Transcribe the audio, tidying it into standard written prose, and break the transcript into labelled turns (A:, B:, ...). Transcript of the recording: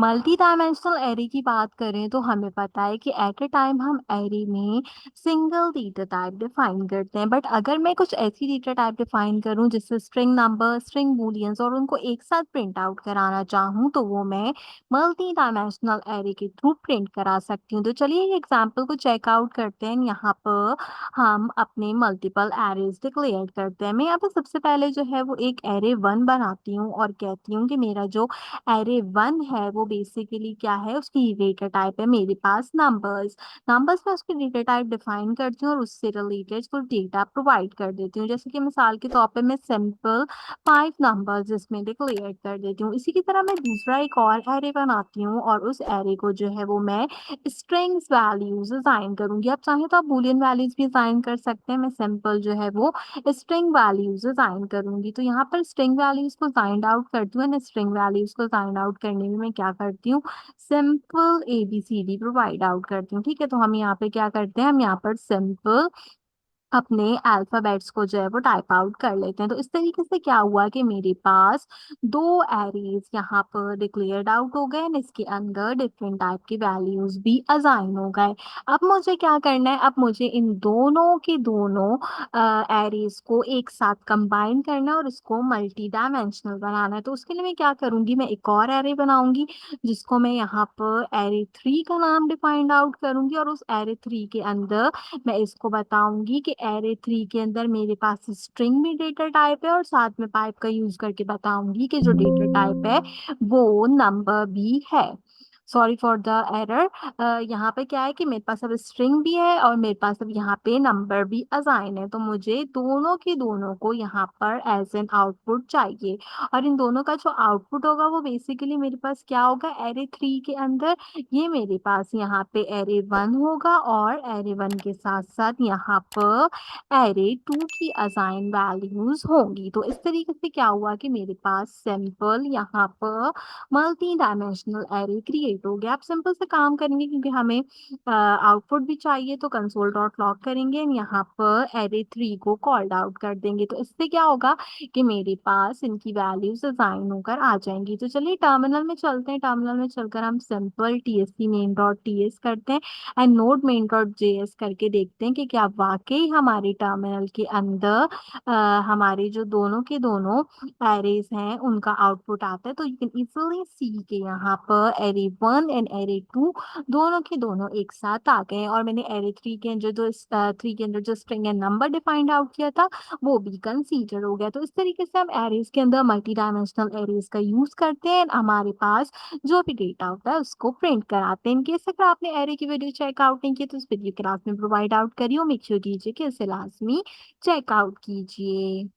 A: Multi dimensional array की बात करें तो हमें पता है कि एट अ टाइम हम एरे में सिंगल डेटा टाइप डिफाइन करते हैं। बट अगर मैं कुछ ऐसी डेटा टाइप डिफाइन करूं जिससे स्ट्रिंग नंबर, स्ट्रिंग बूलियंस और उनको एक साथ प्रिंट आउट कराना चाहूं तो वो मैं मल्टी डायमेंशनल एरे के थ्रू प्रिंट करा सकती हूँ। तो चलिए एक एग्जांपल को चेकआउट करते हैं। यहाँ पर हम अपने मल्टीपल एरेज डिक्लेयर करते हैं। मैं यहाँ पर सबसे पहले जो है वो एक एरे 1 बनाती हूँ और कहती हूँ कि मेरा जो एरे 1 है वो बेसिकली क्या है, उसकी डेटा टाइप है मेरे पास नंबर्स। नंबर्स में उसकी डेटा टाइप डिफाइन करती हूँ और उससे रिलेटेड कुछ डेटा प्रोवाइड कर देती हूँ। जैसे कि मिसाल के तौर पे मैं सिंपल 5 नंबर्स इसमें डिक्लेयर कर देती हूँ। इसी की तरह मैं दूसरा एक और एरे बनाती हूँ और उस एरे को जो है वो मैं स्ट्रिंग्स वैल्यूज असाइन करूंगी। आप चाहें तो आप बूलियन वैल्यूज भी असाइन कर सकते हैं। मैं सिंपल जो है वो स्ट्रिंग वैल्यूज असाइन करूंगी। तो यहाँ पर स्ट्रिंग वैल्यूज को फाइंड आउट करती हूँ। स्ट्रिंग वैल्यूज को फाइंड आउट करने में मैं क्या करती हूँ, सिंपल ABCD प्रोवाइड आउट करती हूँ। ठीक है, तो हम यहाँ पे क्या करते हैं, हम यहाँ पर सिंपल अपने अल्फाबेट्स को जो है वो टाइप आउट कर लेते हैं। तो इस तरीके से क्या हुआ कि मेरे पास दो एरेज यहाँ पर डिक्लेयर्ड आउट हो गए और इसके अंदर डिफरेंट टाइप की वैल्यूज भी असाइन हो गए। अब मुझे क्या करना है, अब मुझे इन दोनों के दोनों एरेज को एक साथ कंबाइन करना है और इसको मल्टी डायमेंशनल बनाना है। तो उसके लिए मैं क्या करूंगी, मैं एक और एरे बनाऊंगी जिसको मैं यहाँ पर एरे 3 का नाम डिफाइंड आउट करूंगी और उस एरे 3 के अंदर मैं इसको बताऊंगी कि एरे 3 के अंदर मेरे पास स्ट्रिंग भी डेटा टाइप है और साथ में पाइप का यूज करके बताऊंगी कि जो डेटा टाइप है वो नंबर भी है। Sorry for the error. यहाँ पे क्या है कि मेरे पास अब स्ट्रिंग भी है और मेरे पास अब यहाँ पे नंबर भी असाइन है। तो मुझे दोनों के दोनों को यहाँ पर एज एन आउटपुट चाहिए और इन दोनों का जो आउटपुट होगा वो बेसिकली मेरे पास क्या होगा, एरे 3 के अंदर ये मेरे पास यहाँ पे एरे 1 होगा और एरे 1 के साथ साथ यहाँ पर एरे 2 की असाइन वैल्यूज होंगी। तो इस तरीके से क्या हुआ कि मेरे पास सिंपल यहाँ पर मल्टी डायमेंशनल एरे क्रिएट हो गया। आप सिंपल से काम करेंगे क्योंकि हमें आउटपुट भी चाहिए, तो कंसोल डॉट लॉग करेंगे और यहाँ पर एरे 3 को कॉल्ड आउट कर देंगे। तो इससे क्या होगा कि मेरे पास इनकी वैल्यूज असाइन होकर आ जाएंगी। तो चलिए टर्मिनल में चलते हैं। टर्मिनल में चलकर हम simple TSC main dot TS करते हैं and node main dot JS करके देखते हैं कि क्या वाकई हमारे टर्मिनल के अंदर हमारे जो दोनों के दोनों एरेज हैं उनका आउटपुट आता है। तो यू कैन इजिली सी के यहाँ पर एरे 1 एंड एरे 2 दोनों के दोनों एक साथ आ गए और मैंने एरे 3 के अंदर जो 3 के अंदर जो string and number defined out किया था वो भी कंसीडर हो गया। तो इस तरीके से हम एरेज के अंदर मल्टी डायमेंशनल एरेज का यूज करते हैं and हमारे पास जो भी डेटा होता है उसको प्रिंट कराते हैं। इनकेस अगर आपने एरे की वीडियो चेकआउट नहीं की तो उस वीडियो क्लास में प्रोवाइड आउट करिए और मेक श्योर कीजिए कि इसे लाजमी चेकआउट कीजिए।